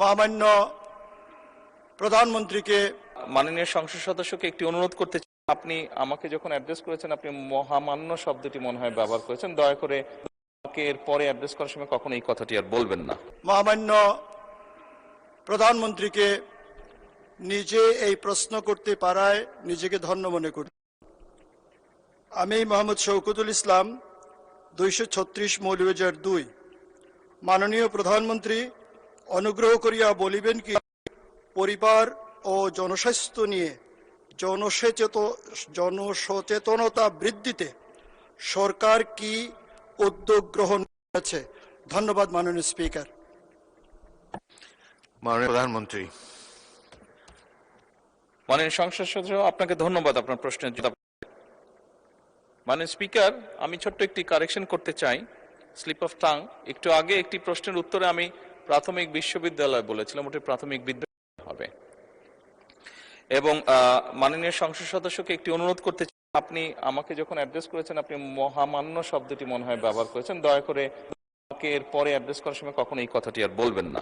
মহামান্য প্রধানমন্ত্রীকে মাননীয় সংসদ সদস্যকে একটি অনুরোধ করতে চাই, আপনি আমাকে যখন অ্যাড্রেস করেছেন আপনি মহামান্য শব্দটি মনে হয় ব্যবহার করেছেন। দয়া করে আমাকে এর পরে অ্যাড্রেস করার সময় কখনো এই কথাটি আর বলবেন না। মহামান্য প্রধানমন্ত্রীকে নিজে এই প্রশ্ন করতে পারায় নিজেকে ধন্য মনে করি। আমি মোহাম্মদ শওকতুল ইসলাম 236 মৌলভীবাজার 2। মাননীয় প্রধানমন্ত্রী অনুগ্রহ করিয়া বলিবেন কি পরিবার ও জনস্বাস্থ্য নিয়ে জনসচেতনতা বৃদ্ধিতে সরকার কি উদ্যোগ গ্রহণ করেছে? ধন্যবাদ মাননীয় স্পিকার। মাননীয় প্রধানমন্ত্রী। মাননীয় সংসদ সদস্য, আপনাকে ধন্যবাদ আপনার প্রশ্নের জবাব। মাননীয় স্পিকার, আমি ছোট্ট একটি কারেকশন করতে চাই, স্লিপ অফ টাং। একটু আগে একটি প্রশ্নের উত্তরে আমি প্রাথমিক বিশ্ববিদ্যালয় বলেছিলাম, ওটি প্রাথমিক বিদ্যালয় হবে। এবং মাননীয় সংসদ সদস্যকে একটি অনুরোধ করতে চাই, আপনি আমাকে যখন অ্যাড্রেস করেছেন আপনি মহামান্য শব্দটি মনে হয় ব্যবহার করেছেন। দয়া করে আমাকে এর পরে অ্যাড্রেস করার সময় কখনো এই কথাটি আর বলবেন না।